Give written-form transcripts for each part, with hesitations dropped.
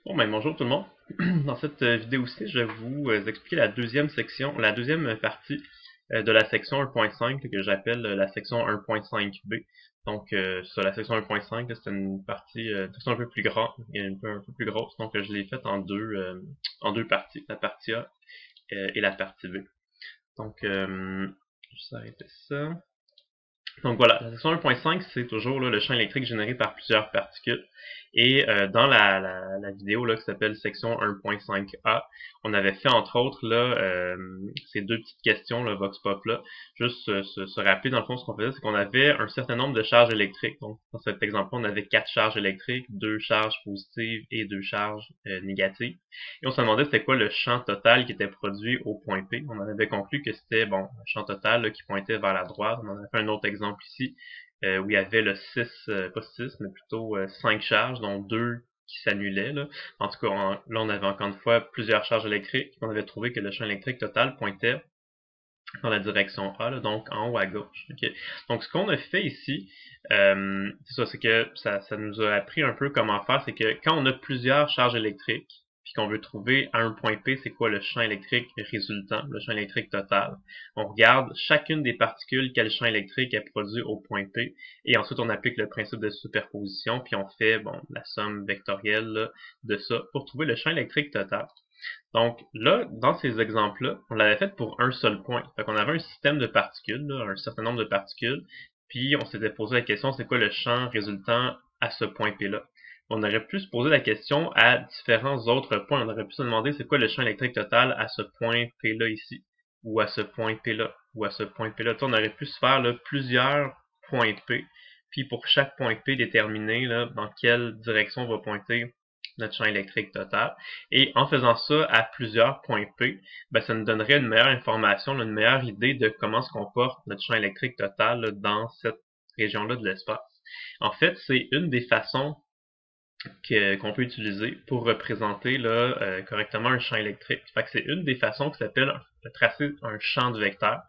Bon, ben, bonjour tout le monde. Dans cette vidéo-ci, je vais vous expliquer la deuxième section, la deuxième partie de la section 1.5 que j'appelle la section 1.5b. Donc, sur la section 1.5, c'est une partie, une section un peu plus grande et un peu plus grosse. Donc, je l'ai faite en deux parties, la partie A et la partie B. Donc, je vais juste arrêter ça. Donc voilà, la section 1.5, c'est toujours là, le champ électrique généré par plusieurs particules. Et dans la vidéo là, qui s'appelle section 1.5a, on avait fait entre autres là, ces deux petites questions, là, Vox Pop là. Juste se rappeler dans le fond ce qu'on faisait, c'est qu'on avait un certain nombre de charges électriques. Donc dans cet exemple, on avait 4 charges électriques, 2 charges positives et 2 charges négatives. Et on se demandait c'était quoi le champ total qui était produit au point P. On en avait conclu que c'était bon, un champ total là, qui pointait vers la droite. On en a fait un autre exemple ici où il y avait le 6, pas 6, mais plutôt 5 charges, dont 2 qui s'annulaient. Là. En tout cas, là, on avait encore une fois plusieurs charges électriques. On avait trouvé que le champ électrique total pointait dans la direction A, là, donc en haut à gauche. Okay? Donc, ce qu'on a fait ici, c'est ça, c'est que ça nous a appris un peu comment faire, c'est que quand on a plusieurs charges électriques, puis qu'on veut trouver à un point P, c'est quoi le champ électrique résultant, le champ électrique total, on regarde chacune des particules, quel champ électrique est produit au point P, et ensuite on applique le principe de superposition, puis on fait bon la somme vectorielle là, de ça pour trouver le champ électrique total. Donc là, dans ces exemples-là, on l'avait fait pour un seul point. Fait qu'on avait un système de particules, là, un certain nombre de particules, puis on s'était posé la question, c'est quoi le champ résultant à ce point P-là? On aurait pu se poser la question à différents autres points. On aurait pu se demander c'est quoi le champ électrique total à ce point P-là ici, ou à ce point P-là, ou à ce point P-là. On aurait pu se faire là, plusieurs points P, puis pour chaque point P déterminer là, dans quelle direction va pointer notre champ électrique total. Et en faisant ça à plusieurs points P, ben, ça nous donnerait une meilleure information, une meilleure idée de comment se comporte notre champ électrique total là, dans cette région-là de l'espace. En fait, c'est une des façons qu'on peut utiliser pour représenter là, correctement un champ électrique. Fait que c'est une des façons qui s'appelle tracer un champ de vecteurs.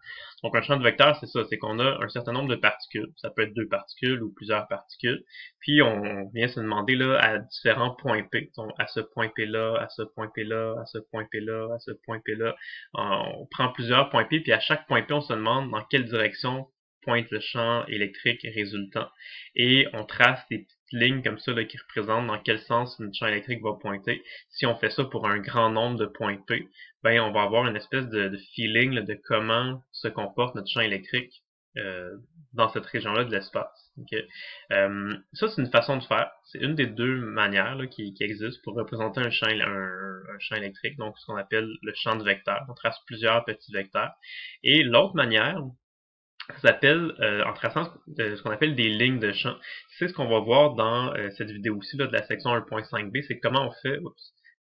Donc un champ de vecteurs, c'est ça, c'est qu'on a un certain nombre de particules. Ça peut être deux particules ou plusieurs particules. Puis on vient se demander là à différents points P. Donc à ce point P là, à ce point P là, à ce point P là, à ce point P là. On prend plusieurs points P, puis à chaque point P, on se demande dans quelle direction pointe le champ électrique résultant. Et on trace des petites lignes comme ça là, qui représentent dans quel sens notre champ électrique va pointer. Si on fait ça pour un grand nombre de points P, ben on va avoir une espèce de feeling là, de comment se comporte notre champ électrique euh, dans cette région-là de l'espace. Okay? Ça, c'est une façon de faire. C'est une des deux manières là, qui existent pour représenter un champ électrique, donc ce qu'on appelle le champ de vecteurs. On trace plusieurs petits vecteurs. Et l'autre manière, ça s'appelle, en traçant ce qu'on appelle des lignes de champ. C'est ce qu'on va voir dans cette vidéo-ci là, de la section 1.5b, c'est comment on fait,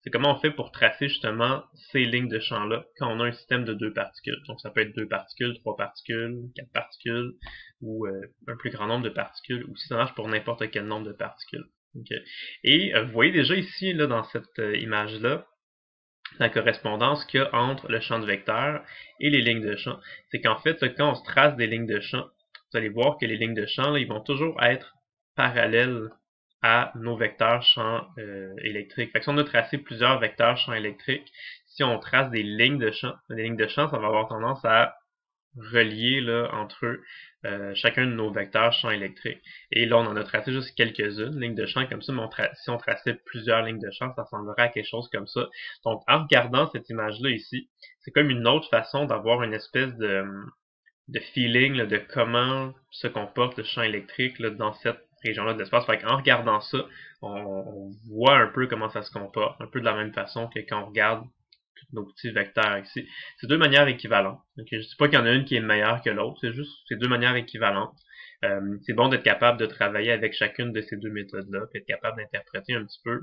c'est comment on fait pour tracer justement ces lignes de champ-là quand on a un système de deux particules. Donc ça peut être deux particules, trois particules, quatre particules, ou un plus grand nombre de particules, ou si ça marche pour n'importe quel nombre de particules. Okay. Et vous voyez déjà ici, là, dans cette image-là, la correspondance qu'il y a entre le champ de vecteurs et les lignes de champ. C'est qu'en fait, quand on se trace des lignes de champ, vous allez voir que les lignes de champ, là, ils vont toujours être parallèles à nos vecteurs champ électriques. Fait que si on a tracé plusieurs vecteurs champ électriques, si on trace des lignes de champ, ça va avoir tendance à reliés là, entre eux, chacun de nos vecteurs champ électrique. Et là, on en a tracé juste quelques-unes, lignes de champ comme ça, mais si on traçait plusieurs lignes de champ, ça ressemblerait à quelque chose comme ça. Donc, en regardant cette image-là ici, c'est comme une autre façon d'avoir une espèce de feeling là, de comment se comporte le champ électrique là, dans cette région-là de l'espace. Fait qu'en regardant ça, on voit un peu comment ça se comporte, un peu de la même façon que quand on regarde nos petits vecteurs ici. C'est deux manières équivalentes. Okay? Je ne dis pas qu'il y en a une qui est meilleure que l'autre, c'est juste c'est deux manières équivalentes. C'est bon d'être capable de travailler avec chacune de ces deux méthodes-là, puis être capable d'interpréter un petit peu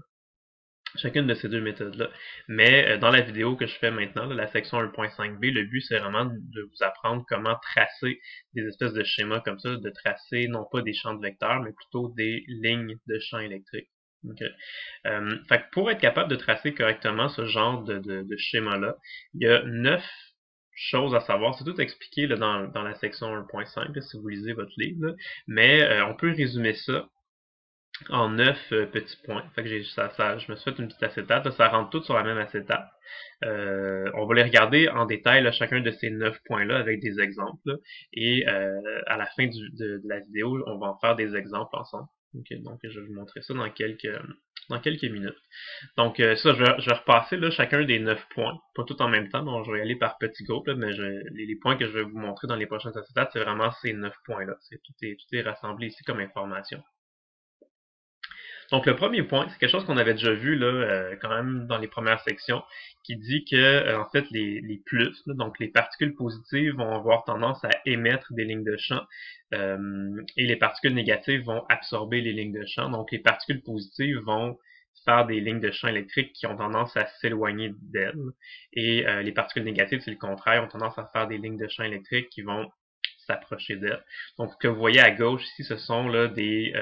chacune de ces deux méthodes-là. Mais dans la vidéo que je fais maintenant, là, la section 1.5b, le but c'est vraiment de vous apprendre comment tracer des espèces de schémas comme ça, de tracer non pas des champs de vecteurs, mais plutôt des lignes de champs électriques. Okay. Fait que pour être capable de tracer correctement ce genre de schéma-là, il y a 9 choses à savoir. C'est tout expliqué là, dans la section 1.5 si vous lisez votre livre. Là. Mais on peut résumer ça en 9 petits points. Fait que je me suis fait une petite acétate. Là, ça rentre tout sur la même acétate. On va les regarder en détail, là, chacun de ces 9 points-là, avec des exemples. Là, et à la fin de la vidéo, on va en faire des exemples ensemble. Okay, donc, je vais vous montrer ça dans quelques minutes. Donc, ça, je vais repasser là, chacun des 9 points. Pas tout en même temps, donc je vais y aller par petits groupes, là, mais les points que je vais vous montrer dans les prochaines acétates, c'est vraiment ces 9 points-là. Tout est rassemblé ici comme information. Donc le premier point, c'est quelque chose qu'on avait déjà vu là, quand même dans les premières sections, qui dit que en fait les plus, là, donc les particules positives vont avoir tendance à émettre des lignes de champ et les particules négatives vont absorber les lignes de champ. Donc les particules positives vont faire des lignes de champ électriques qui ont tendance à s'éloigner d'elles et les particules négatives, c'est le contraire, ont tendance à faire des lignes de champ électriques qui vont s'approcher d'elles. Donc ce que vous voyez à gauche ici, ce sont là des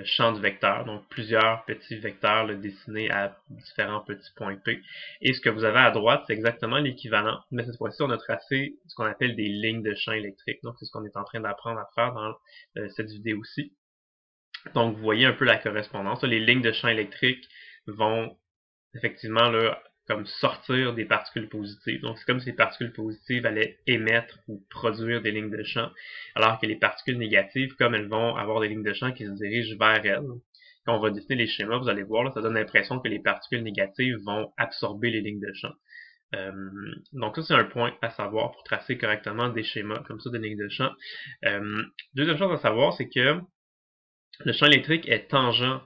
champs de vecteurs, donc plusieurs petits vecteurs là, dessinés à différents petits points P. Et ce que vous avez à droite, c'est exactement l'équivalent, mais cette fois-ci, on a tracé ce qu'on appelle des lignes de champ électriques. Donc, c'est ce qu'on est en train d'apprendre à faire dans cette vidéo-ci. Donc, vous voyez un peu la correspondance. Les lignes de champ électriques vont effectivement là, comme sortir des particules positives. Donc, c'est comme si les particules positives allaient émettre ou produire des lignes de champ, alors que les particules négatives, comme elles vont avoir des lignes de champ qui se dirigent vers elles, quand on va dessiner les schémas, vous allez voir, là, ça donne l'impression que les particules négatives vont absorber les lignes de champ. Donc ça, c'est un point à savoir pour tracer correctement des schémas comme ça de lignes de champ. Deuxième chose à savoir, c'est que le champ électrique est tangent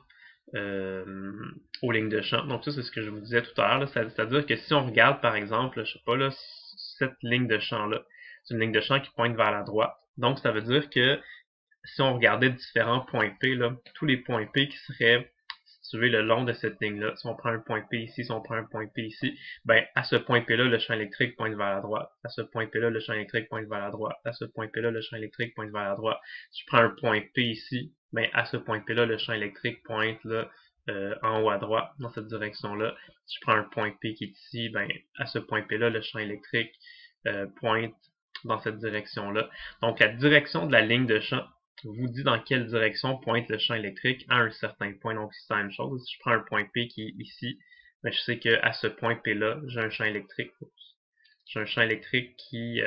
aux lignes de champ. Donc ça, c'est ce que je vous disais tout à l'heure. C'est-à-dire que si on regarde, par exemple, je sais pas, là, cette ligne de champ-là, c'est une ligne de champ qui pointe vers la droite. Donc ça veut dire que si on regardait différents points P, là, tous les points P qui seraient situés le long de cette ligne-là, si on prend un point P ici, si on prend un point P ici, ben à ce point P-là, le champ électrique pointe vers la droite. À ce point P-là, le champ électrique pointe vers la droite. À ce point P-là, le champ électrique pointe vers la droite. Si je prends un point P ici, ben à ce point P-là, le champ électrique pointe là, en haut à droite, dans cette direction-là. Si je prends un point P qui est ici, ben à ce point P-là, le champ électrique pointe dans cette direction-là. Donc la direction de la ligne de champ vous dit dans quelle direction pointe le champ électrique à un certain point. Donc c'est la même chose. Si je prends un point P qui est ici, ben, je sais qu'à ce point P-là, j'ai un champ électrique. J'ai un champ électrique qui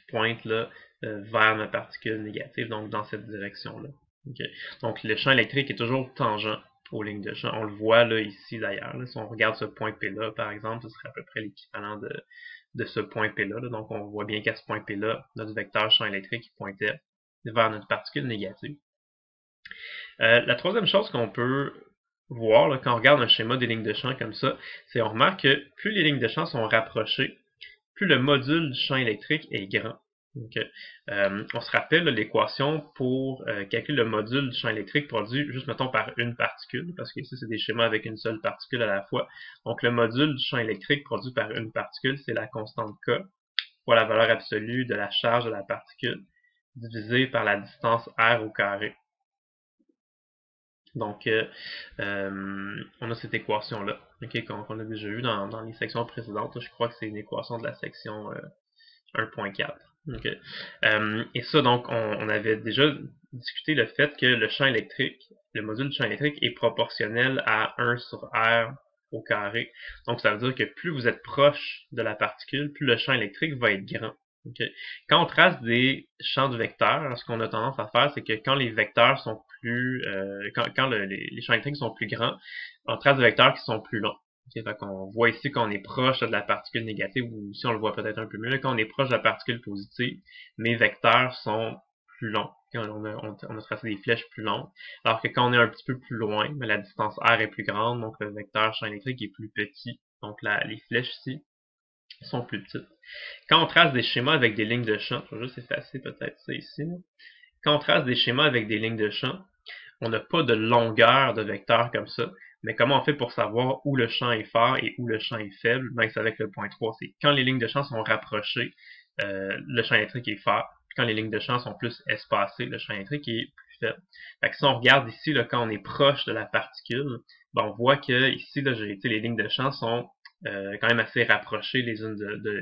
pointe là, vers ma particule négative, donc dans cette direction-là. Okay. Donc le champ électrique est toujours tangent aux lignes de champ. On le voit là ici d'ailleurs. Si on regarde ce point P-là, par exemple, ce serait à peu près l'équivalent de ce point P-là. Donc on voit bien qu'à ce point P-là, notre vecteur champ électrique pointait vers notre particule négative. La troisième chose qu'on peut voir là, quand on regarde un schéma des lignes de champ comme ça, c'est on remarque que plus les lignes de champ sont rapprochées, plus le module du champ électrique est grand. Okay. On se rappelle l'équation pour calculer le module du champ électrique produit juste mettons par une particule, parce que ici c'est des schémas avec une seule particule à la fois. Donc le module du champ électrique produit par une particule, c'est la constante K fois la valeur absolue de la charge de la particule divisé par la distance r au carré. Donc, on a cette équation-là, okay, qu'on a déjà vue dans les sections précédentes. Je crois que c'est une équation de la section 1.4. Okay. Et ça, donc, on avait déjà discuté le fait que le champ électrique, le module du champ électrique est proportionnel à 1 sur r au carré. Donc, ça veut dire que plus vous êtes proche de la particule, plus le champ électrique va être grand. Okay. Quand on trace des champs de vecteurs, ce qu'on a tendance à faire, c'est que quand les vecteurs sont plus, quand les champs électriques sont plus grands, on trace des vecteurs qui sont plus longs. Okay, fait qu'on voit ici qu'on est proche de la particule négative, ou ici on le voit peut-être un peu mieux, là, quand on est proche de la particule positive, mes vecteurs sont plus longs. On a tracé des flèches plus longues. Alors que quand on est un petit peu plus loin, mais la distance r est plus grande, donc le vecteur champ électrique est plus petit. Donc les flèches ici sont plus petites. Quand on trace des schémas avec des lignes de champ, je vais juste effacer peut-être ça ici. Là. Quand on trace des schémas avec des lignes de champ, on n'a pas de longueur de vecteur comme ça. Mais comment on fait pour savoir où le champ est fort et où le champ est faible? Ben, c'est avec le point 3. C'est quand les lignes de champ sont rapprochées, le champ électrique est fort. Puis quand les lignes de champ sont plus espacées, le champ électrique est plus faible. Fait que si on regarde ici, là, quand on est proche de la particule, ben, on voit que ici, là, les lignes de champ sont quand même assez rapprochées les unes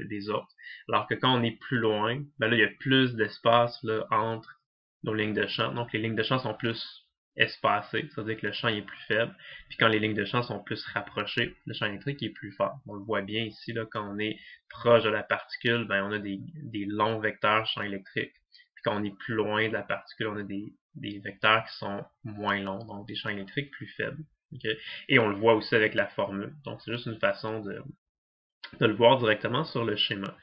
des autres. Alors que quand on est plus loin, ben là, il y a plus d'espace là, entre nos lignes de champ. Donc les lignes de champ sont plus espacées, c'est-à-dire que le champ est plus faible. Puis quand les lignes de champ sont plus rapprochées, le champ électrique est plus fort. On le voit bien ici, là, quand on est proche de la particule, ben, on a des longs vecteurs champ électrique. Puis quand on est plus loin de la particule, on a des vecteurs qui sont moins longs, donc des champs électriques plus faibles. Okay? Et on le voit aussi avec la formule. Donc c'est juste une façon de le voir directement sur le schéma.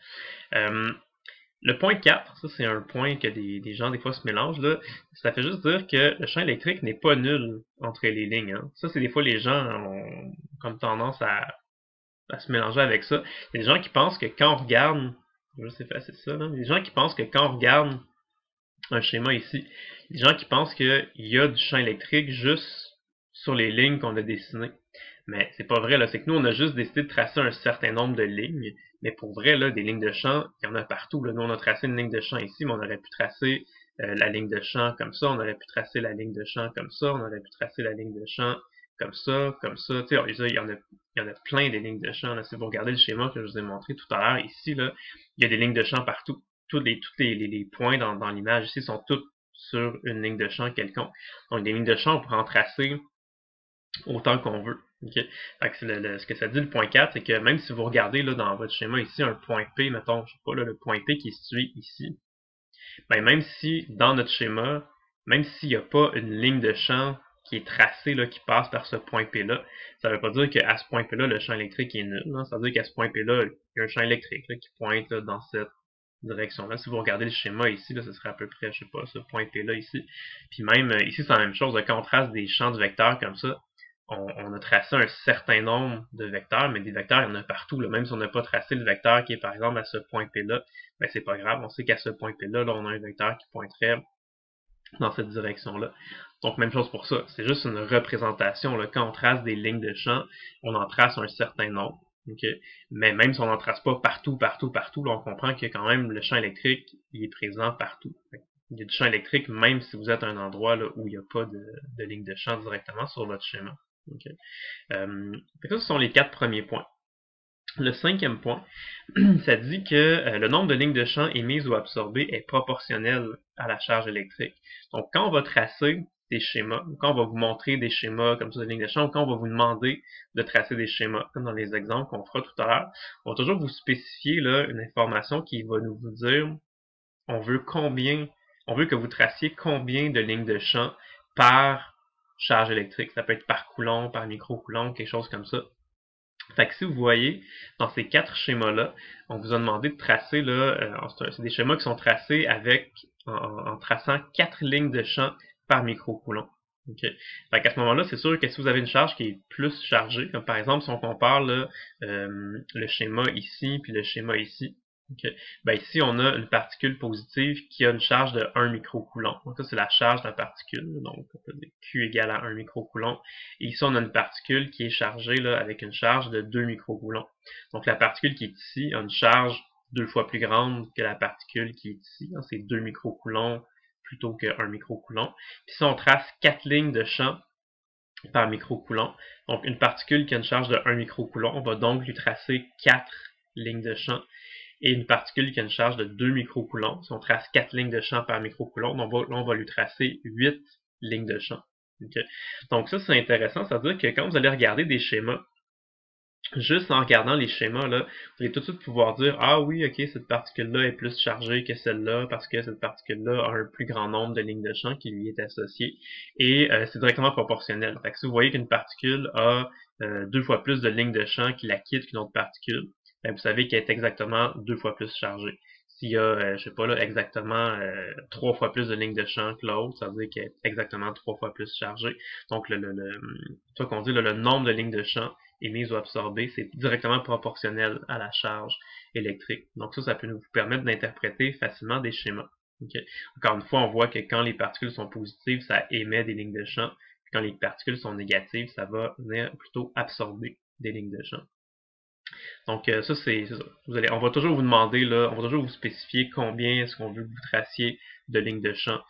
Le point 4, ça c'est un point que des gens des fois se mélangent, là. Ça fait juste dire que le champ électrique n'est pas nul entre les lignes. Hein. Ça, c'est des fois les gens ont comme tendance à se mélanger avec ça. Il y a des gens qui pensent que quand on regarde, je vais effacer ça, là. Il y a des gens qui pensent que quand on regarde un schéma ici, il y a des gens qui pensent qu'il y a du champ électrique juste sur les lignes qu'on a dessinées. Mais c'est pas vrai, là. C'est que nous, on a juste décidé de tracer un certain nombre de lignes. Mais pour vrai, là, des lignes de champ, il y en a partout. Là. Nous, on a tracé une ligne de champ ici, mais on aurait pu tracer la ligne de champ comme ça, on aurait pu tracer la ligne de champ comme ça, on aurait pu tracer la ligne de champ comme ça, comme ça. Tu sais, il y en a plein des lignes de champ. Là. Si vous regardez le schéma que je vous ai montré tout à l'heure, ici, là, il y a des lignes de champ partout. Tous les points dans l'image ici sont tous sur une ligne de champ quelconque. Donc, des lignes de champ, on pourrait en tracer autant qu'on veut. Okay? Fait que ce que ça dit le point 4, c'est que même si vous regardez là, dans votre schéma ici un point P, mettons, je sais pas, là, le point P qui est situé ici, ben, même si dans notre schéma, même s'il n'y a pas une ligne de champ qui est tracée, là, qui passe par ce point P-là, ça ne veut pas dire qu'à ce point P-là, le champ électrique est nul. Hein? Ça veut dire qu'à ce point P-là, il y a un champ électrique là, qui pointe là, dans cette direction-là. Si vous regardez le schéma ici, là, ce serait à peu près, je sais pas, ce point P-là ici. Puis même ici, c'est la même chose. Là, quand on trace des champs de vecteurs comme ça, on a tracé un certain nombre de vecteurs, mais des vecteurs, il y en a partout. Là. Même si on n'a pas tracé le vecteur qui est par exemple à ce point P-là, ben c'est pas grave. On sait qu'à ce point P-là, là, on a un vecteur qui pointerait dans cette direction-là. Donc même chose pour ça. C'est juste une représentation. Là. Quand on trace des lignes de champ, on en trace un certain nombre. Okay? Mais même si on n'en trace pas partout, là, on comprend que quand même le champ électrique il est présent partout. Il y a du champ électrique même si vous êtes à un endroit là, où il n'y a pas de ligne de champ directement sur votre schéma. Okay. Ça, ce sont les 4 premiers points. Le 5e point, ça dit que le nombre de lignes de champ émises ou absorbées est proportionnel à la charge électrique. Donc, quand on va tracer des schémas, ou quand on va vous montrer des schémas comme ça de lignes de champ, ou quand on va vous demander de tracer des schémas, comme dans les exemples qu'on fera tout à l'heure, on va toujours vous spécifier là, une information qui va nous vous dire on veut que vous traciez combien de lignes de champ par charge électrique. Ça peut être par coulomb, par microcoulomb, quelque chose comme ça. Fait que si vous voyez, dans ces 4 schémas-là, on vous a demandé de tracer, là, c'est des schémas qui sont tracés en traçant 4 lignes de champ par microcoulomb. Okay. Fait qu'à ce moment-là, c'est sûr que si vous avez une charge qui est plus chargée, comme par exemple si on compare là, le schéma ici puis le schéma ici, okay, ben ici on a une particule positive qui a une charge de 1 microcoulomb. Donc ça c'est la charge de la particule, donc on peut dire Q égale à 1 microcoulomb. Et ici on a une particule qui est chargée là, avec une charge de 2 microcoulomb. Donc la particule qui est ici a une charge 2 fois plus grande que la particule qui est ici. C'est 2 microcoulomb plutôt que 1 microcoulomb. Puis si on trace 4 lignes de champ par microcoulomb, donc une particule qui a une charge de 1 microcoulomb, on va donc lui tracer 4 lignes de champ. Et une particule qui a une charge de 2 microcoulombs, si on trace 4 lignes de champ par microcoulomb, on va lui tracer 8 lignes de champ. Okay? Donc ça, c'est intéressant, c'est-à-dire que quand vous allez regarder des schémas, juste en regardant les schémas, là, vous allez tout de suite pouvoir dire « Ah oui, ok, cette particule-là est plus chargée que celle-là parce que cette particule-là a un plus grand nombre de lignes de champ qui lui est associé. » Et c'est directement proportionnel. Fait que si vous voyez qu'une particule a 2 fois plus de lignes de champ qui la quitte qu'une autre particule, ben, vous savez qu'elle est exactement 2 fois plus chargée. S'il y a, je sais pas là, exactement 3 fois plus de lignes de champ que l'autre, ça veut dire qu'elle est exactement 3 fois plus chargée. Donc ça qu'on dit, le nombre de lignes de champ émises ou absorbées, c'est directement proportionnel à la charge électrique. Donc ça peut nous permettre d'interpréter facilement des schémas. Okay. Encore une fois, on voit que quand les particules sont positives, ça émet des lignes de champ. Puis quand les particules sont négatives, ça va venir plutôt absorber des lignes de champ. Donc ça, c'est ça. On va toujours vous demander, là, on va toujours vous spécifier combien est-ce qu'on veut que vous traciez de lignes de champ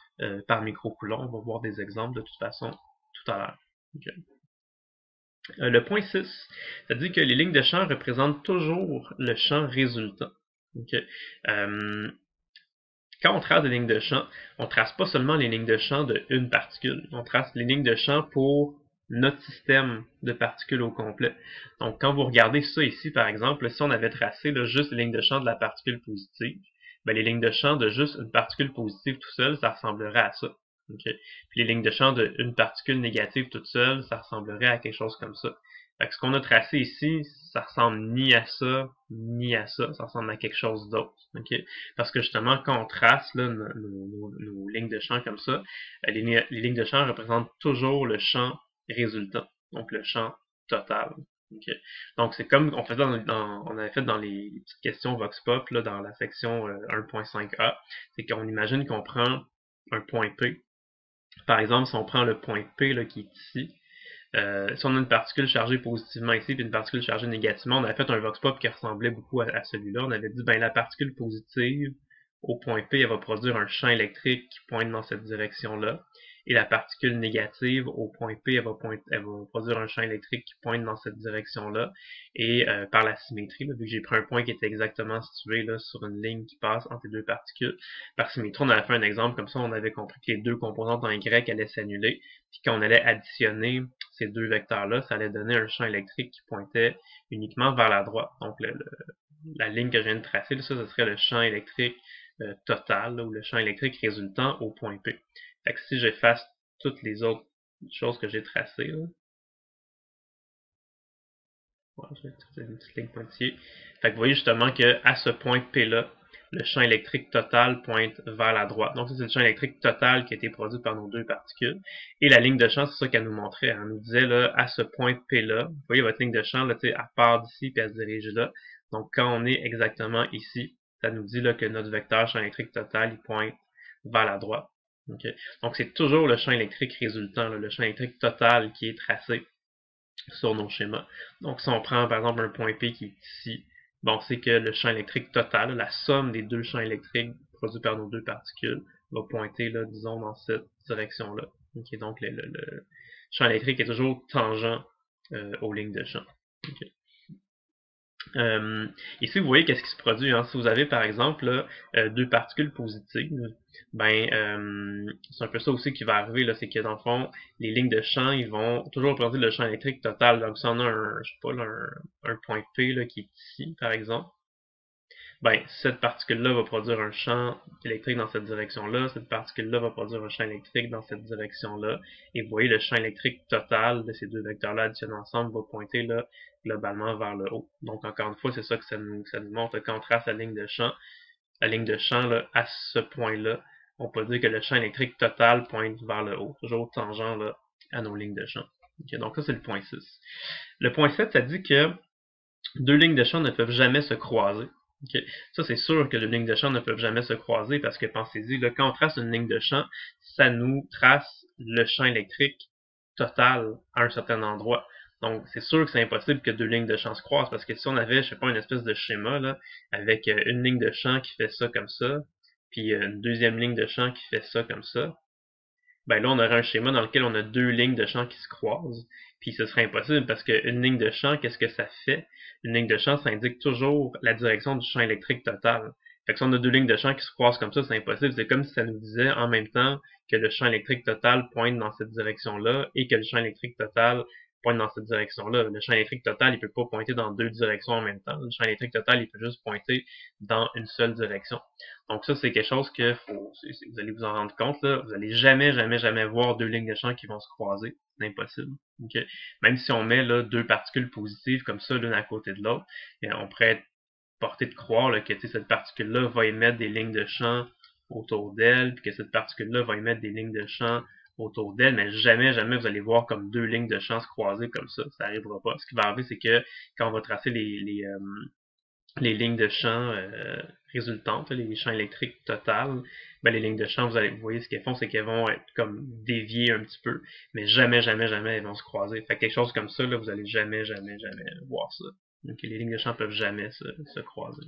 par microcoulomb. On va voir des exemples de toute façon tout à l'heure. Okay. Le point 6, ça dit que les lignes de champ représentent toujours le champ résultant. Okay. Quand on trace des lignes de champ, on trace pas seulement les lignes de champ de une particule, on trace les lignes de champ pour notre système de particules au complet. Donc, quand vous regardez ça ici, par exemple, si on avait tracé là, juste les lignes de champ de la particule positive, ben, les lignes de champ de juste une particule positive tout seul, ça ressemblerait à ça. Okay? Puis les lignes de champ d'une particule négative toute seule, ça ressemblerait à quelque chose comme ça. Fait que ce qu'on a tracé ici, ça ressemble ni à ça, ni à ça. Ça ressemble à quelque chose d'autre. Okay? Parce que justement, quand on trace là, nos lignes de champ comme ça, les lignes de champ représentent toujours le champ résultant. Donc le champ total. Okay? Donc c'est comme on faisait on avait fait dans les petites questions Vox Pop là, dans la section 1.5a, c'est qu'on imagine qu'on prend un point P. Par exemple, si on prend le point P là, qui est ici, si on a une particule chargée positivement ici et une particule chargée négativement, on avait fait un vox pop qui ressemblait beaucoup à celui-là. On avait dit, ben la particule positive au point P, elle va produire un champ électrique qui pointe dans cette direction-là. Et la particule négative au point P, elle va produire un champ électrique qui pointe dans cette direction-là. Et par la symétrie, là, vu que j'ai pris un point qui était exactement situé là, sur une ligne qui passe entre les deux particules, par symétrie, on avait fait un exemple comme ça, on avait compris que les deux composantes en Y allaient s'annuler. Puis quand on allait additionner ces deux vecteurs-là, ça allait donner un champ électrique qui pointait uniquement vers la droite. Donc la ligne que je viens de tracer, là, ça, ce serait le champ électrique total, là, ou le champ électrique résultant au point P. Fait que si j'efface toutes les autres choses que j'ai tracées, là, voilà, je vais utiliser une petite ligne pointillée. Fait que vous voyez justement qu'à ce point P-là, le champ électrique total pointe vers la droite. Donc ça, c'est le champ électrique total qui a été produit par nos deux particules. Et la ligne de champ, c'est ça qu'elle nous montrait. Elle nous disait, là, à ce point P-là, vous voyez votre ligne de champ, là, elle part d'ici puis elle se dirige là. Donc quand on est exactement ici, ça nous dit là, que notre vecteur champ électrique total, il pointe vers la droite. Okay? Donc c'est toujours le champ électrique résultant, là, le champ électrique total qui est tracé sur nos schémas. Donc, si on prend par exemple un point P qui est ici, bon, c'est que le champ électrique total, la somme des deux champs électriques produits par nos deux particules, va pointer, là, disons, dans cette direction-là. Okay, donc, le champ électrique est toujours tangent aux lignes de champ. Okay. Ici, vous voyez qu'est-ce qui se produit. Hein? Si vous avez, par exemple, là, deux particules positives, ben, c'est un peu ça aussi qui va arriver. Là, c'est que, dans le fond, les lignes de champ, ils vont toujours représenter le champ électrique total. Donc, si on a je sais pas, là, un point P là, qui est ici, par exemple, ben, cette particule-là va produire un champ électrique dans cette direction-là, cette particule-là va produire un champ électrique dans cette direction-là, et vous voyez le champ électrique total de ces deux vecteurs-là additionnés ensemble va pointer là, globalement vers le haut. Donc encore une fois, c'est ça que ça nous montre. Quand on trace la ligne de champ là, à ce point-là, on peut dire que le champ électrique total pointe vers le haut, toujours tangent là, à nos lignes de champ. Okay, donc ça c'est le point 6. Le point 7, ça dit que deux lignes de champ ne peuvent jamais se croiser. Okay. Ça, c'est sûr que deux lignes de champ ne peuvent jamais se croiser parce que, pensez-y, là, quand on trace une ligne de champ, ça nous trace le champ électrique total à un certain endroit. Donc, c'est sûr que c'est impossible que deux lignes de champ se croisent parce que si on avait, je sais pas, une espèce de schéma là, avec une ligne de champ qui fait ça comme ça, puis une deuxième ligne de champ qui fait ça comme ça, ben là, on aurait un schéma dans lequel on a deux lignes de champ qui se croisent, puis ce serait impossible parce qu'une ligne de champ, qu'est-ce que ça fait? Une ligne de champ, ça indique toujours la direction du champ électrique total. Fait que si on a deux lignes de champ qui se croisent comme ça, c'est impossible. C'est comme si ça nous disait en même temps que le champ électrique total pointe dans cette direction-là et que le champ électrique total pointe dans cette direction-là. Le champ électrique total, il peut pas pointer dans deux directions en même temps. Le champ électrique total, il peut juste pointer dans une seule direction. Donc ça, c'est quelque chose que vous allez vous en rendre compte, là. Vous allez jamais, jamais, jamais voir deux lignes de champ qui vont se croiser. C'est impossible. Okay? Même si on met là, deux particules positives comme ça, l'une à côté de l'autre, on pourrait être porté de croire là, que cette particule-là va émettre des lignes de champ autour d'elle, puis que cette particule-là va émettre des lignes de champ autour d'elle, mais jamais, jamais vous allez voir comme deux lignes de champ se croiser comme ça. Ça n'arrivera pas. Ce qui va arriver, c'est que quand on va tracer les lignes de champ résultantes, les champs électriques totales, ben les lignes de champ, vous voyez ce qu'elles font, c'est qu'elles vont être comme déviées un petit peu, mais jamais, jamais, jamais elles vont se croiser. Fait que quelque chose comme ça, là, vous allez jamais, jamais, jamais voir ça. Donc les lignes de champ peuvent jamais se croiser.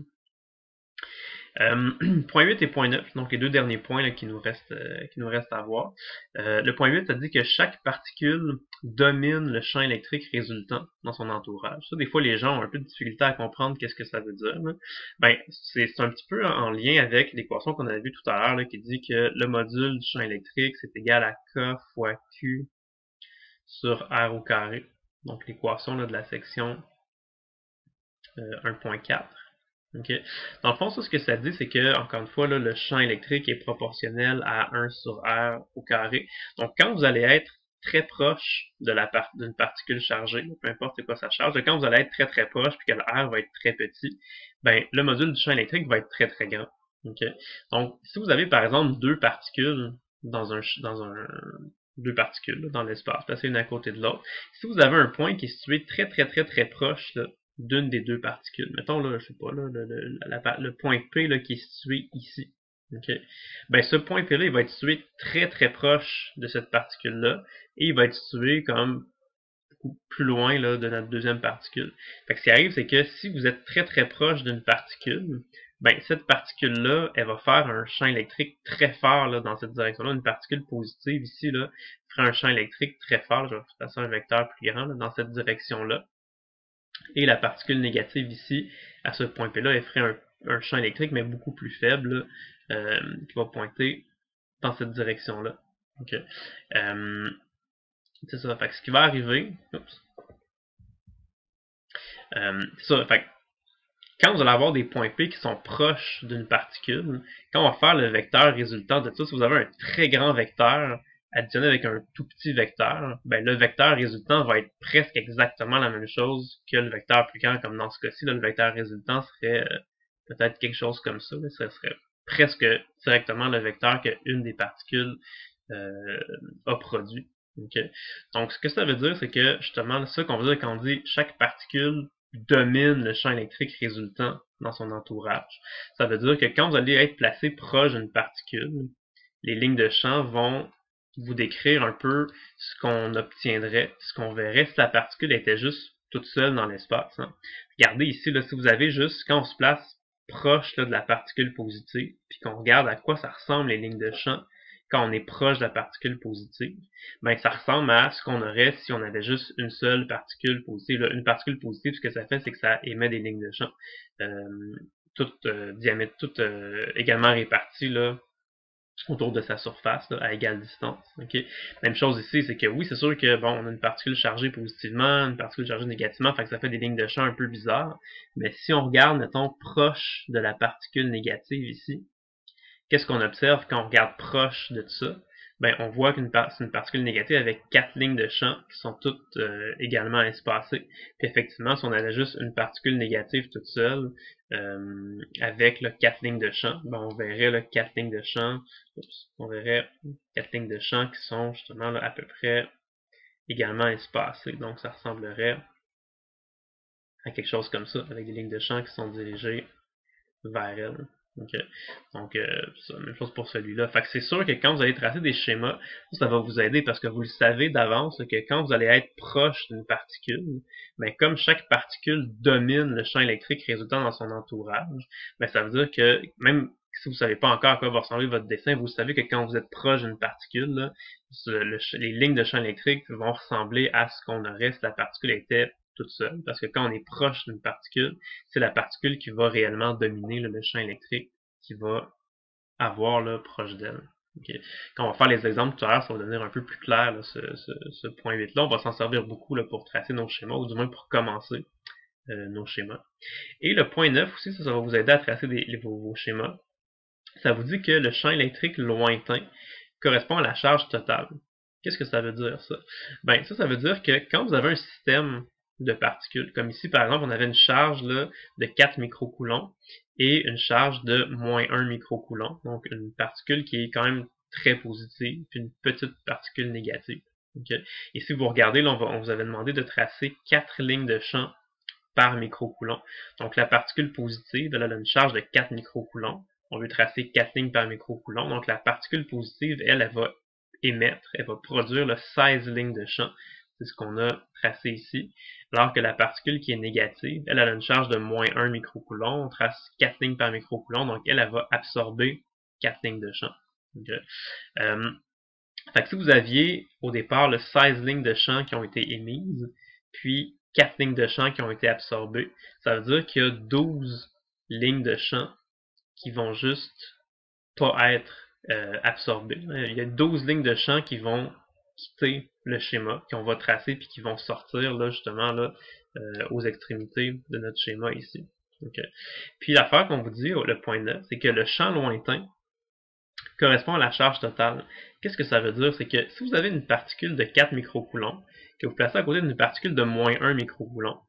Point 8 et point 9, donc les deux derniers points là, qui nous restent à voir. Le point 8, ça dit que chaque particule domine le champ électrique résultant dans son entourage. Ça, des fois, les gens ont un peu de difficulté à comprendre qu'est-ce que ça veut dire. Là. Ben, c'est un petit peu en lien avec l'équation qu'on avait vue tout à l'heure, là, qui dit que le module du champ électrique, c'est égal à K fois Q sur R au carré. Donc, l'équation de la section 1.4. Okay. Dans le fond, ça, ce que ça dit, c'est que, encore une fois, là, le champ électrique est proportionnel à 1 sur R au carré. Donc, quand vous allez être très proche de d'une particule chargée, peu importe c'est quoi sa charge, quand vous allez être très très proche puis que le R va être très petit, ben, le module du champ électrique va être très très grand. Okay. Donc, si vous avez par exemple deux particules deux particules là, dans l'espace, placées une à côté de l'autre, si vous avez un point qui est situé très très très très proche là, d'une des deux particules. Mettons, là, je sais pas, là, le point P là, qui est situé ici. Okay. Ben, ce point P là, il va être situé très très proche de cette particule-là, et il va être situé comme plus loin là, de notre deuxième particule. Fait que ce qui arrive, c'est que si vous êtes très très proche d'une particule, ben, cette particule-là, elle va faire un champ électrique très fort là, dans cette direction-là. Une particule positive ici, là, fera un champ électrique très fort. Je vais passer un vecteur plus grand là, dans cette direction-là. Et la particule négative ici, à ce point P là, elle ferait un champ électrique, mais beaucoup plus faible, qui va pointer dans cette direction-là. Okay. C'est ça. Fait que ce qui va arriver, c'est ça. Fait que quand vous allez avoir des points P qui sont proches d'une particule, quand on va faire le vecteur résultant de ça, si vous avez un très grand vecteur additionné avec un tout petit vecteur, ben le vecteur résultant va être presque exactement la même chose que le vecteur plus grand, comme dans ce cas-ci, le vecteur résultant serait peut-être quelque chose comme ça, mais ce serait presque directement le vecteur qu'une des particules a produit. Okay. Donc, ce que ça veut dire, c'est que justement, c'est ça qu'on veut dire quand on dit chaque particule domine le champ électrique résultant dans son entourage. Ça veut dire que quand vous allez être placé proche d'une particule, les lignes de champ vont vous décrire un peu ce qu'on obtiendrait, ce qu'on verrait si la particule était juste toute seule dans l'espace. Hein. Regardez ici, là, si vous avez juste, quand on se place proche là, de la particule positive, puis qu'on regarde à quoi ça ressemble les lignes de champ quand on est proche de la particule positive, ben ça ressemble à ce qu'on aurait si on avait juste une seule particule positive. Là, une particule positive, ce que ça fait, c'est que ça émet des lignes de champ, toutes également réparties là, autour de sa surface là, à égale distance. Okay? Même chose ici, c'est que oui, c'est sûr que bon, on a une particule chargée positivement, une particule chargée négativement, fait que ça fait des lignes de champ un peu bizarres. Mais si on regarde, mettons, proche de la particule négative ici, qu'est-ce qu'on observe quand on regarde proche de tout ça? Ben, on voit qu'une c'est une particule négative avec 4 lignes de champ qui sont toutes également espacées. Puis effectivement, si on avait juste une particule négative toute seule, avec là, 4 lignes de champ, ben, on verrait là, 4 lignes de champ, on verrait 4 lignes de champ qui sont justement là, à peu près également espacées. Donc ça ressemblerait à quelque chose comme ça, avec des lignes de champ qui sont dirigées vers elle. Okay. Donc, c'est la même chose pour celui-là. Fait que c'est sûr que quand vous allez tracer des schémas, ça va vous aider parce que vous le savez d'avance que quand vous allez être proche d'une particule, ben, comme chaque particule domine le champ électrique résultant dans son entourage, ben, ça veut dire que même si vous ne savez pas encore à quoi va ressembler votre dessin, vous savez que quand vous êtes proche d'une particule, là, les lignes de champ électrique vont ressembler à ce qu'on aurait si la particule était toute seule, parce que quand on est proche d'une particule, c'est la particule qui va réellement dominer là, le champ électrique qui va avoir là, proche d'elle. Okay. Quand on va faire les exemples tout à l'heure, ça va devenir un peu plus clair là, ce point 8-là. On va s'en servir beaucoup là, pour tracer nos schémas, ou du moins pour commencer nos schémas. Et le point 9 aussi, ça va vous aider à tracer vos schémas. Ça vous dit que le champ électrique lointain correspond à la charge totale. Qu'est-ce que ça veut dire, ça? Ben, ça veut dire que quand vous avez un système de particules, comme ici, par exemple, on avait une charge là, de 4 microcoulombs et une charge de moins 1 microcoulomb, donc une particule qui est quand même très positive, puis une petite particule négative. Okay? Et si vous regardez, là, on vous avait demandé de tracer 4 lignes de champ par microcoulomb. Donc la particule positive, elle a une charge de 4 microcoulombs. On veut tracer 4 lignes par microcoulomb. Donc la particule positive, elle va émettre, elle va produire 16 lignes de champ. c'est ce qu'on a tracé ici, alors que la particule qui est négative, elle a une charge de moins 1 microcoulomb, on trace 4 lignes par microcoulomb, donc elle va absorber 4 lignes de champ. Okay. Fait que si vous aviez au départ 16 lignes de champ qui ont été émises, puis 4 lignes de champ qui ont été absorbées, ça veut dire qu'il y a 12 lignes de champ qui vont juste pas être absorbées. Il y a 12 lignes de champ qui vont quitter le schéma, qu'on va tracer, puis qui vont sortir là, justement là, aux extrémités de notre schéma ici. Okay. Puis l'affaire qu'on vous dit, le point 9, c'est que le champ lointain correspond à la charge totale. Qu'est-ce que ça veut dire? C'est que si vous avez une particule de 4 microcoulombs, que vous placez à côté d'une particule de moins 1 microcoulomb,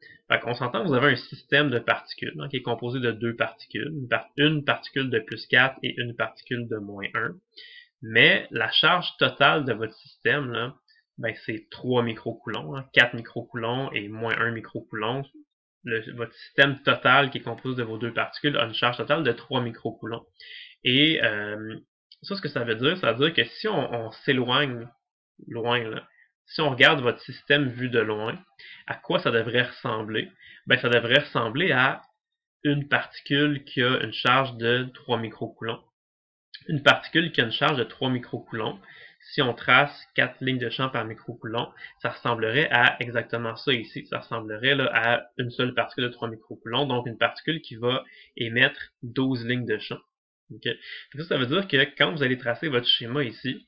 on s'entend que vous avez un système de particules qui est composé de deux particules, une particule de plus 4 et une particule de moins 1. Mais la charge totale de votre système, là, c'est 3 microcoulombs, 4 microcoulombs et moins 1 microcoulomb. Votre système total qui est composé de vos deux particules a une charge totale de 3 microcoulombs. Et ça, ce que ça veut dire que si on s'éloigne loin, là, si on regarde votre système vu de loin, à quoi ça devrait ressembler? Ça devrait ressembler à une particule qui a une charge de 3 microcoulombs. Une particule qui a une charge de 3 microcoulombs, si on trace 4 lignes de champ par microcoulomb, ça ressemblerait à exactement ça ici. Ça ressemblerait là, à une seule particule de 3 microcoulombs, donc une particule qui va émettre 12 lignes de champ. Okay. Ça veut dire que quand vous allez tracer votre schéma ici,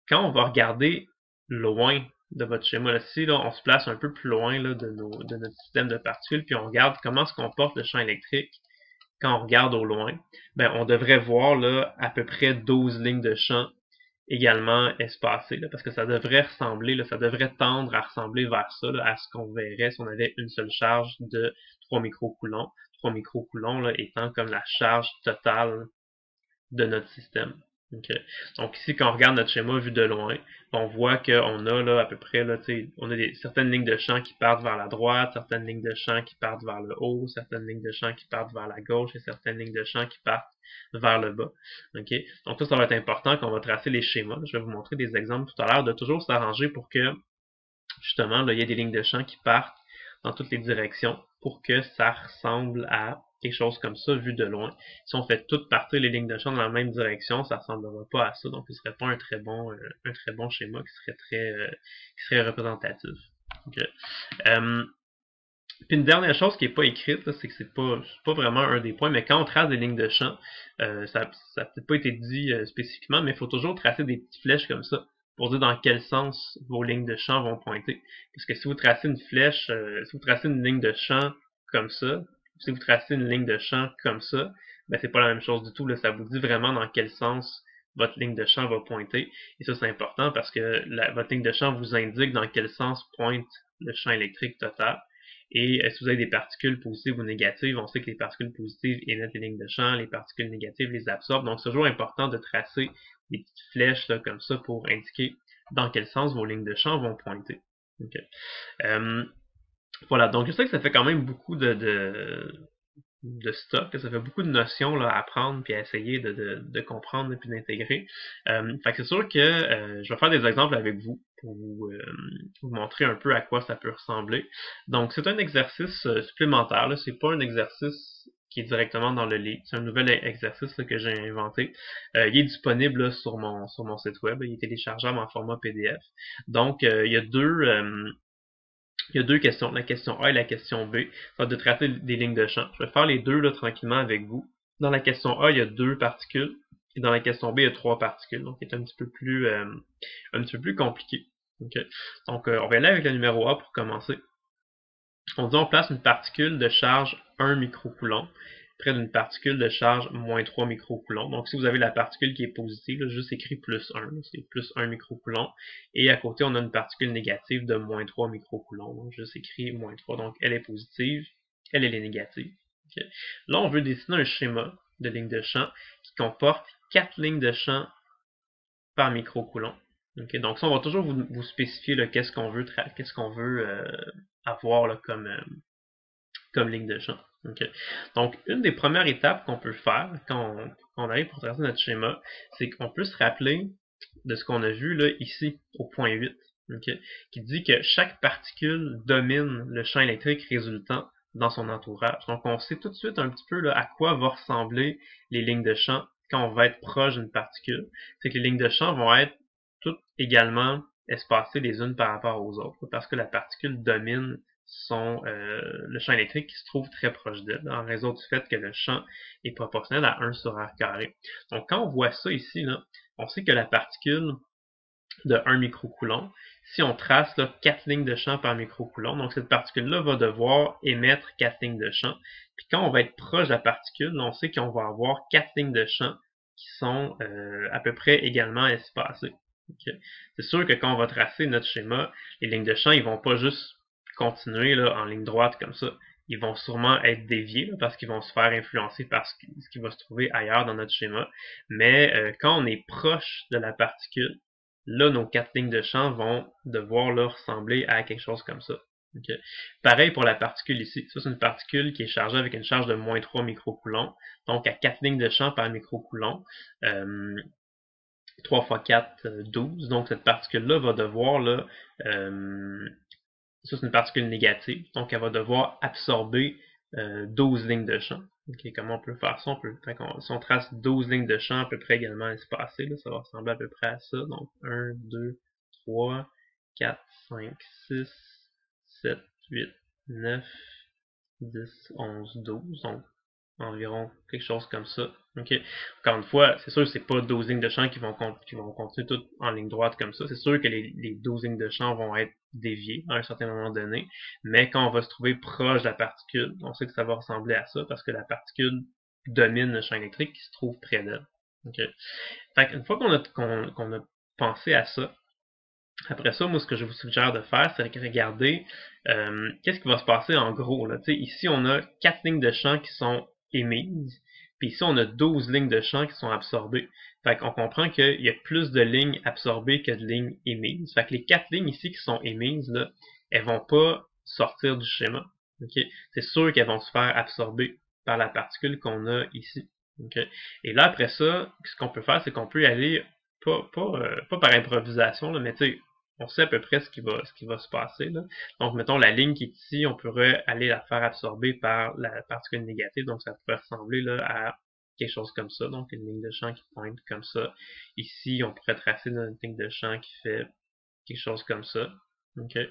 quand on va regarder loin de votre schéma, là, si là, on se place un peu plus loin là, de notre système de particules, puis on regarde comment se comporte le champ électrique quand on regarde au loin, on devrait voir là, à peu près 12 lignes de champ également espacées, là, parce que ça devrait ressembler, là, ça devrait tendre à ressembler vers ça, là, à ce qu'on verrait si on avait une seule charge de 3 microcoulombs. 3 microcoulombs là, étant comme la charge totale de notre système. Okay. Donc ici, quand on regarde notre schéma vu de loin, on voit qu'on a là, à peu près là, on a certaines lignes de champ qui partent vers la droite, certaines lignes de champ qui partent vers le haut, certaines lignes de champ qui partent vers la gauche et certaines lignes de champ qui partent vers le bas. Okay. Donc ça va être important quand on va tracer les schémas. Je vais vous montrer des exemples tout à l'heure, de toujours s'arranger pour que justement, là, il y ait des lignes de champ qui partent dans toutes les directions pour que ça ressemble à quelque chose comme ça vu de loin. Si on fait toutes partir les lignes de champ dans la même direction, ça ressemblera pas à ça, donc ce serait pas un très bon schéma qui serait représentatif. Okay. Puis une dernière chose qui n'est pas écrite, c'est que c'est pas vraiment un des points, mais quand on trace des lignes de champ, ça n'a peut-être pas été dit spécifiquement, mais il faut toujours tracer des petites flèches comme ça pour dire dans quel sens vos lignes de champ vont pointer. Parce que si vous tracez une flèche, si vous tracez une ligne de champ comme ça, si vous tracez une ligne de champ comme ça, c'est pas la même chose du tout. Là, ça vous dit vraiment dans quel sens votre ligne de champ va pointer. Et ça, c'est important parce que votre ligne de champ vous indique dans quel sens pointe le champ électrique total. Et si vous avez des particules positives ou négatives, on sait que les particules positives émettent les lignes de champ, les particules négatives les absorbent. Donc, c'est toujours important de tracer des petites flèches là, comme ça pour indiquer dans quel sens vos lignes de champ vont pointer. Okay. Voilà, donc je sais que ça fait quand même beaucoup de stock, ça fait beaucoup de notions là, à apprendre puis à essayer de comprendre et puis d'intégrer. Fait que c'est sûr que je vais faire des exemples avec vous pour vous montrer un peu à quoi ça peut ressembler. Donc c'est un exercice supplémentaire, là, c'est pas un exercice qui est directement dans le livre, c'est un nouvel exercice là, que j'ai inventé. Il est disponible là, sur mon site web, il est téléchargeable en format PDF. Donc il y a deux questions, la question A et la question B. Ça va de tracer des lignes de champ. Je vais faire les deux là, tranquillement avec vous. Dans la question A, il y a 2 particules. Et dans la question B, il y a 3 particules. Donc, c'est un petit peu plus compliqué. Okay. Donc, on va aller avec le numéro A pour commencer. On dit on place une particule de charge 1 microcoulomb près d'une particule de charge moins 3 microcoulomb. Donc, si vous avez la particule qui est positive, là, juste écrit plus 1, c'est plus 1 microcoulomb. Et à côté, on a une particule négative de moins 3 microcoulomb. Donc, juste écrit moins 3. Donc, elle est positive, elle est négative. Okay. Là, on veut dessiner un schéma de ligne de champ qui comporte 4 lignes de champ par microcoulomb. Okay. Donc, ça, on va toujours vous spécifier qu'est-ce qu'on veut avoir là, comme ligne de champ. Okay. Donc, une des premières étapes qu'on peut faire quand on arrive pour tracer notre schéma, c'est qu'on peut se rappeler de ce qu'on a vu là ici, au point 8. okay, qui dit que chaque particule domine le champ électrique résultant dans son entourage. Donc on sait tout de suite un petit peu là, à quoi vont ressembler les lignes de champ quand on va être proche d'une particule. C'est que les lignes de champ vont être toutes également espacées les unes par rapport aux autres, parce que la particule domine le champ électrique qui se trouve très proche d'elle, en raison du fait que le champ est proportionnel à 1 sur r carré. Donc quand on voit ça ici, là, on sait que la particule de 1 microcoulomb, si on trace là, 4 lignes de champ par microcoulomb, donc cette particule-là va devoir émettre 4 lignes de champ. Puis quand on va être proche de la particule, on sait qu'on va avoir 4 lignes de champ qui sont à peu près également espacées. Okay. C'est sûr que quand on va tracer notre schéma, les lignes de champ, ils vont pas juste continuer là, en ligne droite comme ça. Ils vont sûrement être déviés là, parce qu'ils vont se faire influencer par ce qui va se trouver ailleurs dans notre schéma. Mais quand on est proche de la particule, là, nos 4 lignes de champ vont devoir là, ressembler à quelque chose comme ça. Okay. Pareil pour la particule ici. Ça, c'est une particule qui est chargée avec une charge de moins 3 microcoulombs. Donc, à 4 lignes de champ par microcoulomb. 3 x 4, 12. Donc, cette particule-là va devoir, là, ça c'est une particule négative, donc elle va devoir absorber 12 lignes de champ. Okay, comment on peut faire ça? Si on trace 12 lignes de champ à peu près également espacées, là, ça va ressembler à peu près à ça. Donc 1, 2, 3, 4, 5, 6, 7, 8, 9, 10, 11, 12. Donc environ quelque chose comme ça. Okay. Encore une fois, c'est sûr que c'est pas 12 lignes de champ qui vont continuer toutes en ligne droite comme ça. C'est sûr que les 12 lignes de champ vont être déviées à un certain moment donné, mais quand on va se trouver proche de la particule, on sait que ça va ressembler à ça parce que la particule domine le champ électrique qui se trouve près d'elle. Okay. Fait qu'une fois qu'on a pensé à ça, après ça, moi, ce que je vous suggère de faire, c'est de regarder qu'est-ce qui va se passer en gros. Là. Ici, on a 4 lignes de champ qui sont émises, puis ici, on a 12 lignes de champ qui sont absorbées. Fait qu'on comprend qu'il y a plus de lignes absorbées que de lignes émises. Fait que les 4 lignes ici qui sont émises, là, elles vont pas sortir du schéma. Okay? C'est sûr qu'elles vont se faire absorber par la particule qu'on a ici. Okay? Et là, après ça, ce qu'on peut faire, c'est qu'on peut y aller pas par improvisation, là, mais tu sais, on sait à peu près ce qui va se passer. Là. Donc, mettons, la ligne qui est ici, on pourrait aller la faire absorber par la particule négative. Donc, ça pourrait ressembler là, à quelque chose comme ça. Donc, une ligne de champ qui pointe comme ça. Ici, on pourrait tracer une ligne de champ qui fait quelque chose comme ça. Okay.